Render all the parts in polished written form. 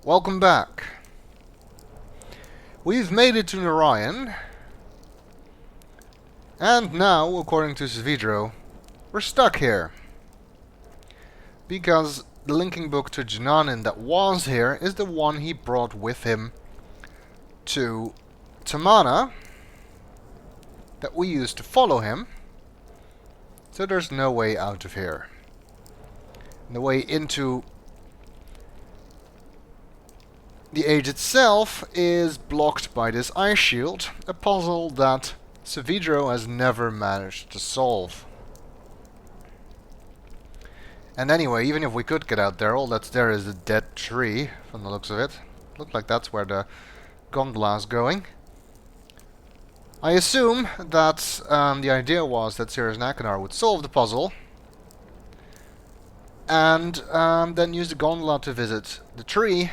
Welcome back. We've made it to Narayan, and now, according to Svidro, we're stuck here. Because the linking book to Jananin that was here is the one he brought with him to Tamana that we used to follow him. So there's no way out of here. And the way into the age itself is blocked by this ice shield, a puzzle that Svidro has never managed to solve. And anyway, even if we could get out there, all that's there is a dead tree, from the looks of it. Looks like that's where the gondola is going. I assume that the idea was that Sirius Nakanar would solve the puzzle, and then use the gondola to visit the tree,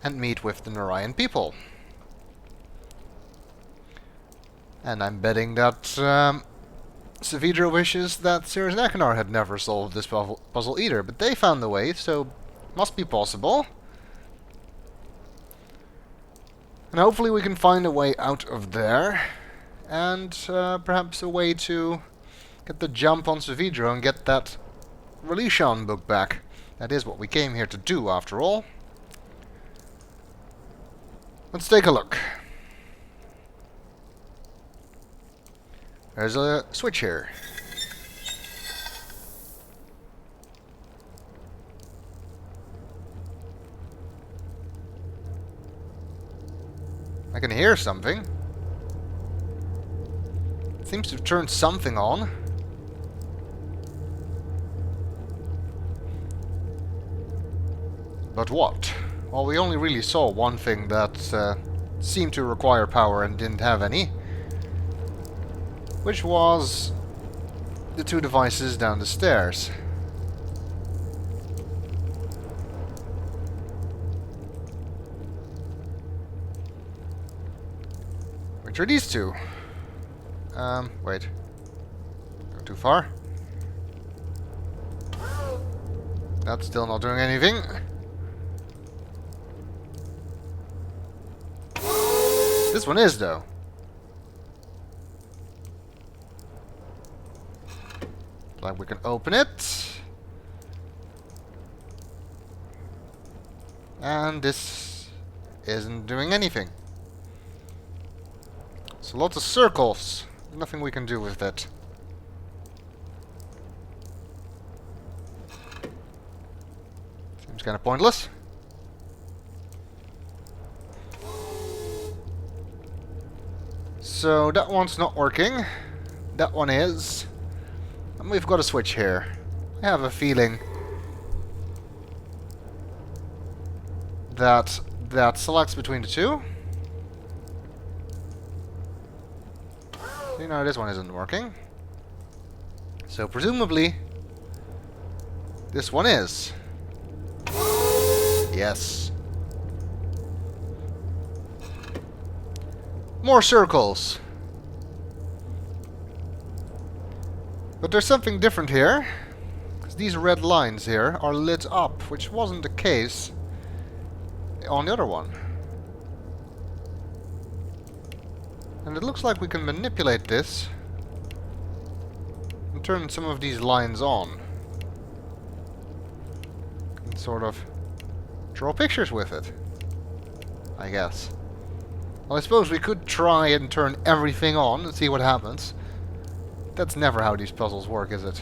and meet with the Narayan people. And I'm betting that Svidro wishes that Sirius Nakanar had never solved this puzzle either, but they found the way, so must be possible. And hopefully we can find a way out of there, and perhaps a way to get the jump on Svidro and get that Relishon book back. That is what we came here to do, after all. Let's take a look. There's a switch here. I can hear something. It seems to have turned something on. But what? Well, we only really saw one thing that seemed to require power and didn't have any. Which was the two devices down the stairs. Which are these two? Wait. Go too far. That's still not doing anything. This one is, though. Like we can open it. And this isn't doing anything. So lots of circles. Nothing we can do with that. Seems kind of pointless. So that one's not working. That one is. And we've got a switch here. I have a feeling that selects between the two. You know, this one isn't working. So presumably this one is. Yes. More circles. But there's something different here. Because these red lines here are lit up, which wasn't the case on the other one. And it looks like we can manipulate this and turn some of these lines on. And sort of draw pictures with it, I guess. Well, I suppose we could try and turn everything on and see what happens. That's never how these puzzles work, is it?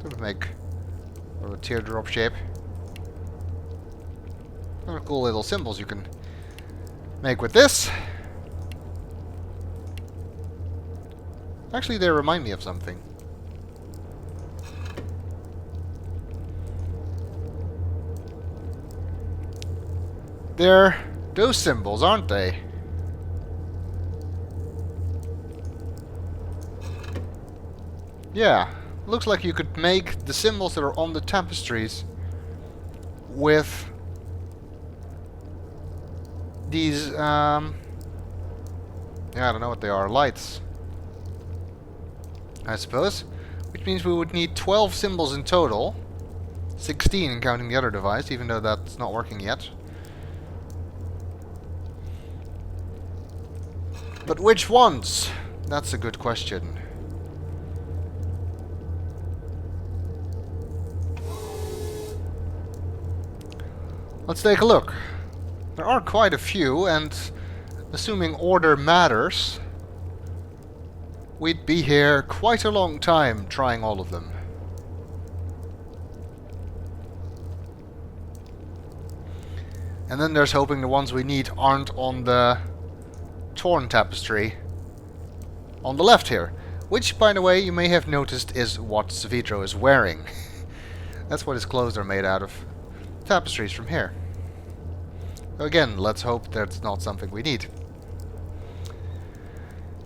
Sort of make a teardrop shape. There are cool little symbols you can make with this. Actually, they remind me of something. They're those symbols, aren't they? Yeah, looks like you could make the symbols that are on the tapestries with these, yeah, I don't know what they are, lights, I suppose. Which means we would need 12 symbols in total. 16 counting the other device, even though that's not working yet. But which ones? That's a good question. Let's take a look. There are quite a few, and assuming order matters, we'd be here quite a long time trying all of them. And then there's hoping the ones we need aren't on the torn tapestry on the left here. Which, by the way, you may have noticed is what Savitro is wearing. That's what his clothes are made out of. Tapestries from here. So again, let's hope that's not something we need.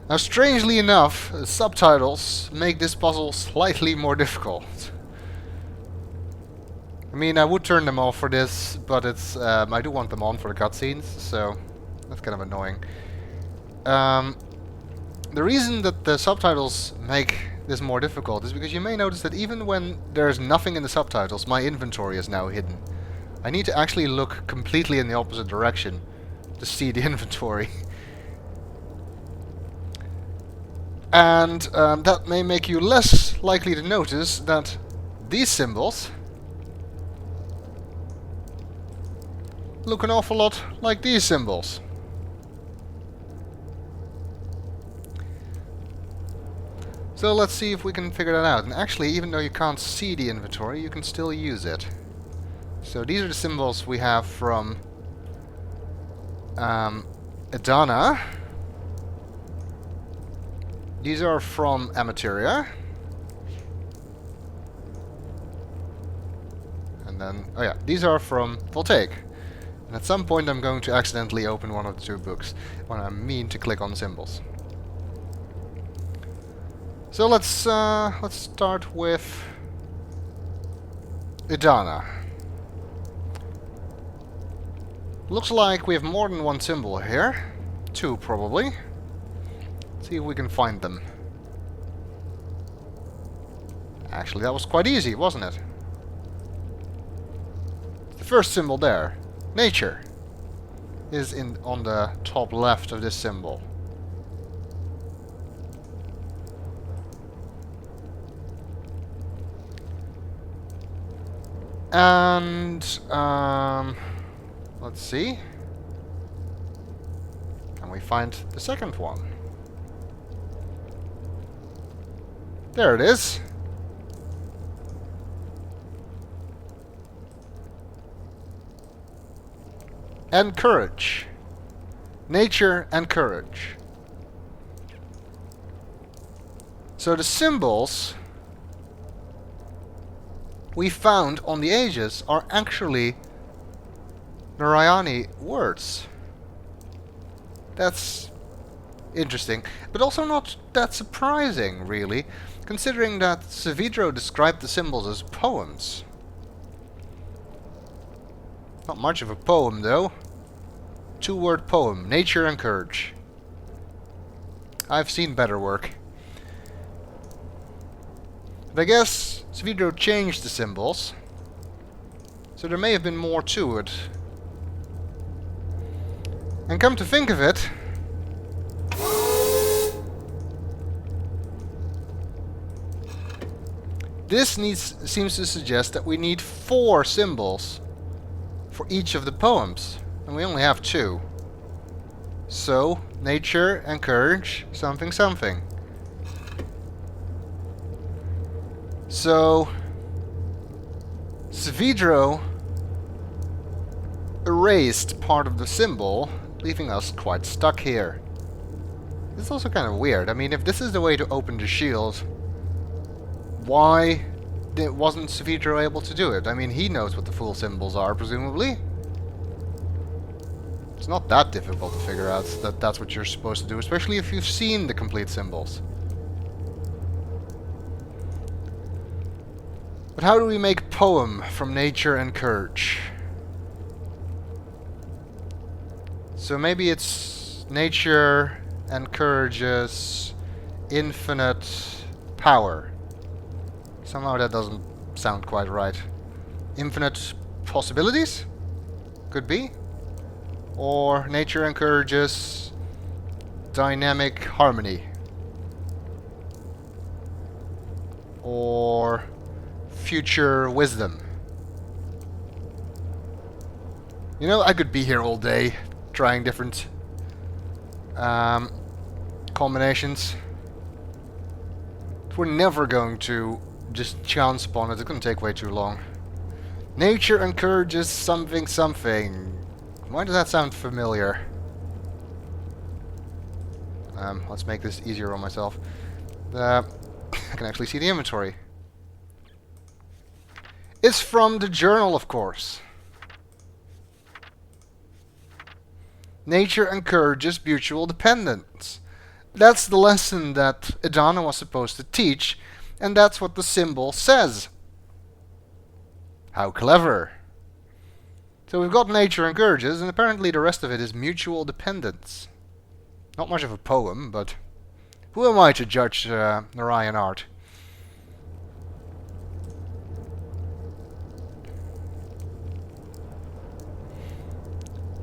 Now, strangely enough, subtitles make this puzzle slightly more difficult. I mean, I would turn them off for this, but it's I do want them on for the cutscenes, so that's kind of annoying. The reason that the subtitles make this more difficult is because you may notice that even when there's nothing in the subtitles, my inventory is now hidden. I need to actually look completely in the opposite direction to see the inventory. And that may make you less likely to notice that these symbols look an awful lot like these symbols. So let's see if we can figure that out. And actually, even though you can't see the inventory, you can still use it. So these are the symbols we have from Adana. These are from Ameria. And then, oh yeah, these are from Voltaic. And at some point I'm going to accidentally open one of the two books when I mean to click on the symbols. So let's start with Adana. Looks like we have more than one symbol here. Two, probably. Let's see if we can find them. Actually, that was quite easy, wasn't it? The first symbol there, nature, is on the top left of this symbol. And let's see. Can we find the second one? There it is. And courage. Nature and courage. So the symbols we found on the ages are actually Narayani words. That's interesting, but also not that surprising, really, considering that Savitro described the symbols as poems. Not much of a poem, though. Two-word poem, nature and courage. I've seen better work. But I guess Savitro changed the symbols, so there may have been more to it. And come to think of it, this seems to suggest that we need 4 symbols for each of the poems, and we only have 2. So, nature and courage, something something. So, Savitro erased part of the symbol, leaving us quite stuck here. It's also kind of weird. I mean, if this is the way to open the shield, why wasn't Savitro able to do it? I mean, he knows what the full symbols are, presumably. It's not that difficult to figure out that that's what you're supposed to do, especially if you've seen the complete symbols. But how do we make poem from nature and courage? So maybe it's nature and courage's infinite power. Somehow that doesn't sound quite right. Infinite possibilities? Could be. Or nature encourages dynamic harmony. Or future wisdom. You know, I could be here all day trying different combinations. We're never going to just chance upon it. It's going to take way too long. Nature encourages something something. Why does that sound familiar? Let's make this easier on myself. I can actually see the inventory. It's from the journal, of course. Nature encourages mutual dependence. That's the lesson that Adana was supposed to teach, and that's what the symbol says. How clever. So we've got nature encourages, and apparently the rest of it is mutual dependence. Not much of a poem, but who am I to judge Narayan art?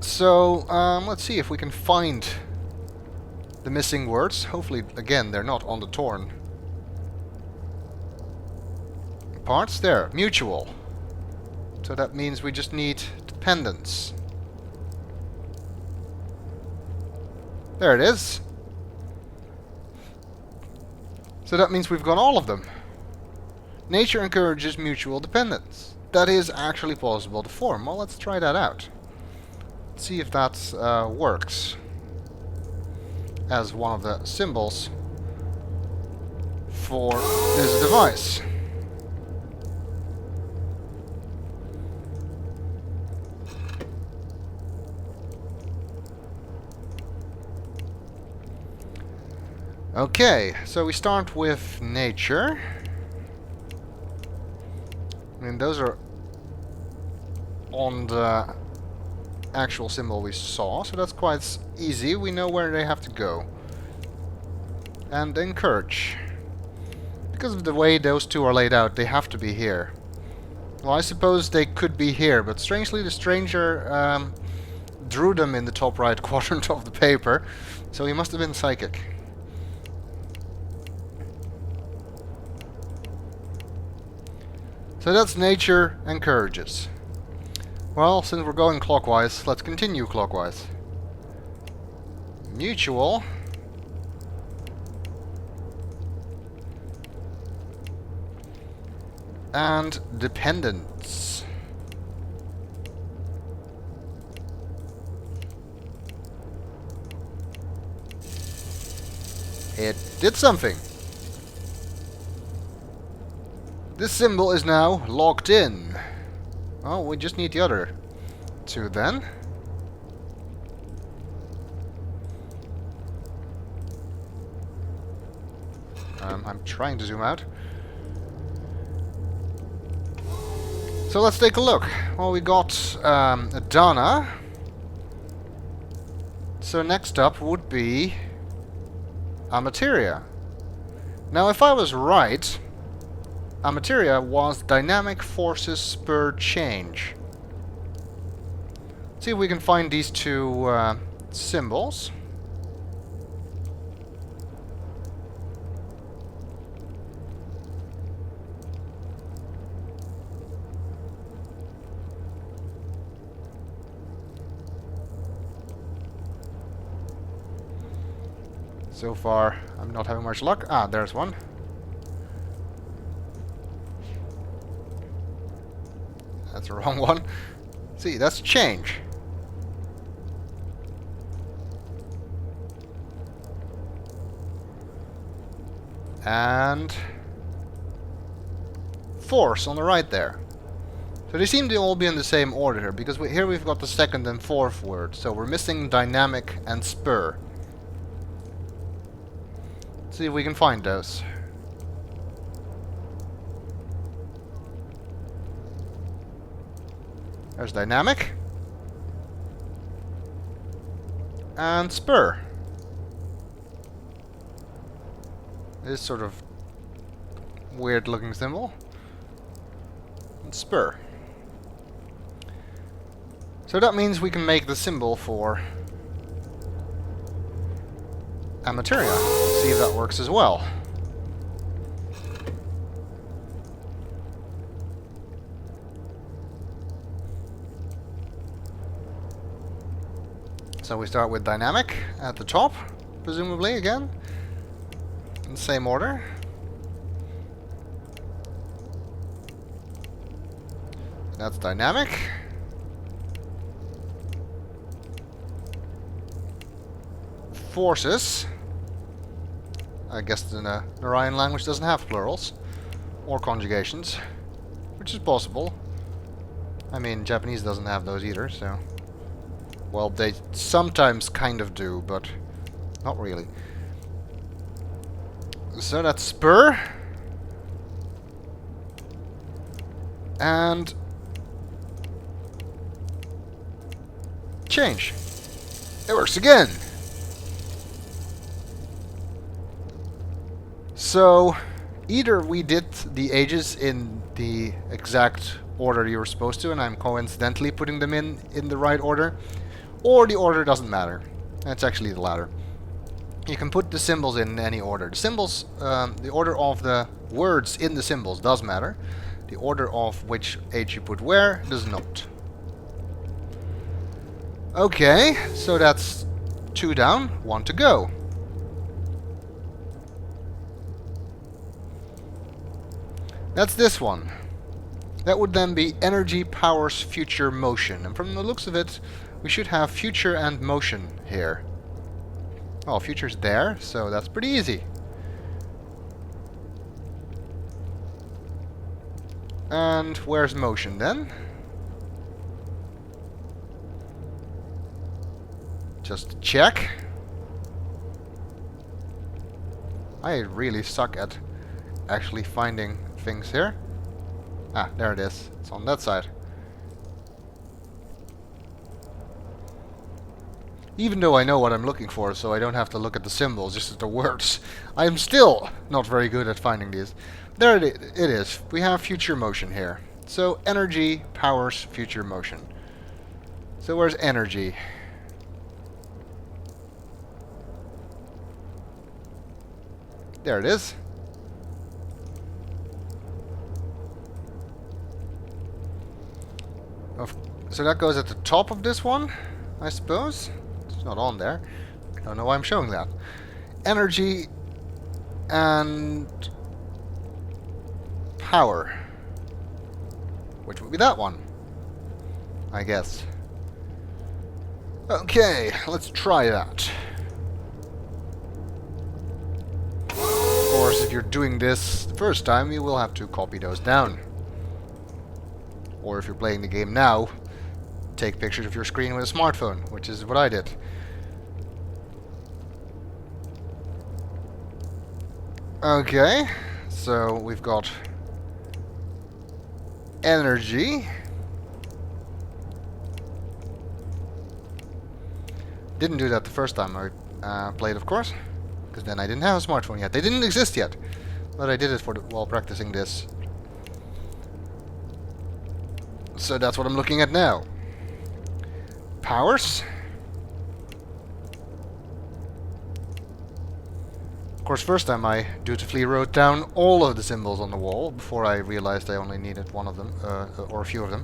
So, let's see if we can find the missing words. Hopefully, again, they're not on the torn parts. There, mutual. So that means we just need dependence. There it is. So that means we've got all of them. Nature encourages mutual dependence. That is actually possible to form. Well, let's try that out. Let's see if that works as one of the symbols for this device. Okay, so we start with nature. I mean, those are on the actual symbol we saw, so that's quite easy. We know where they have to go. And encourage. Because of the way those two are laid out, they have to be here. Well, I suppose they could be here, but strangely the stranger drew them in the top right quadrant of the paper, so he must have been psychic. So that's nature encourages. Well, since we're going clockwise, let's continue clockwise. Mutual. And dependence. It did something. This symbol is now locked in. Well, we just need the other two then. I'm trying to zoom out. So let's take a look. Well, we got Adana. So next up would be Ameria. Now, if I was right, Ameria was dynamic forces spur change. See if we can find these two symbols. So far, I'm not having much luck. Ah, there's one. That's the wrong one. See, that's change. And force on the right there. So they seem to all be in the same order here, because here we've got the second and fourth word. So we're missing dynamic and spur. Let's see if we can find those. There's dynamic. And spur. This sort of weird looking symbol. And spur. So that means we can make the symbol for Ameria. See if that works as well. So we start with dynamic at the top, presumably again, in the same order. That's dynamic. Forces. I guess the Narayan language doesn't have plurals or conjugations, which is possible. I mean, Japanese doesn't have those either, so... Well, they sometimes kind of do, but not really. So that's spur. And... change. It works again. So, either we did the ages in the exact order you were supposed to, and I'm coincidentally putting them in the right order, or the order doesn't matter. That's actually the latter. You can put the symbols in any order. The symbols, the order of the words in the symbols does matter. The order of which age you put where does not. Okay, so that's 2 down, 1 to go. That's this one. That would then be energy powers future motion. And from the looks of it, we should have future and motion here. Oh, future's there, so that's pretty easy. And where's motion then? Just check. I really suck at actually finding things here. Ah, there it is. It's on that side. Even though I know what I'm looking for, so I don't have to look at the symbols, just at the words. I'm still not very good at finding these. There it is. We have future motion here. So energy powers future motion. So where's energy? There it is. So that goes at the top of this one, I suppose. It's not on there. I don't know why I'm showing that. Energy and power, which would be that one, I guess. Okay, let's try that. Of course, if you're doing this the first time, you will have to copy those down. Or if you're playing the game now, take pictures of your screen with a smartphone, which is what I did. Okay, so we've got energy. Didn't do that the first time I played, of course, because then I didn't have a smartphone yet. They didn't exist yet, but I did it for while practicing this. So that's what I'm looking at now. Powers. Of course, first time I dutifully wrote down all of the symbols on the wall before I realized I only needed one of them, or a few of them.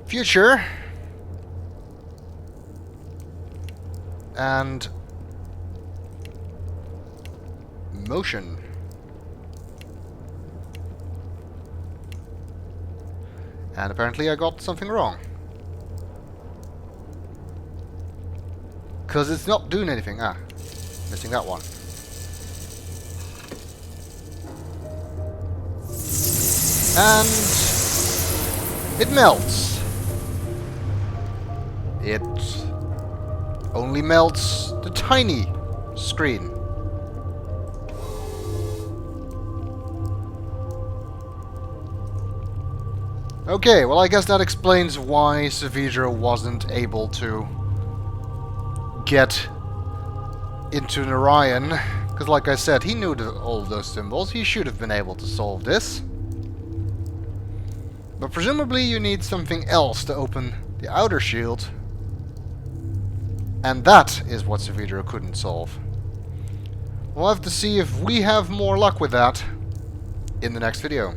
Future. And motion. And apparently I got something wrong. Because it's not doing anything. Ah, missing that one. And it melts. It only melts the tiny screen. Okay, well I guess that explains why Savidra wasn't able to get into Narayan, because like I said, he knew all of those symbols. He should have been able to solve this. But presumably you need something else to open the outer shield. And that is what Savidro couldn't solve. We'll have to see if we have more luck with that in the next video.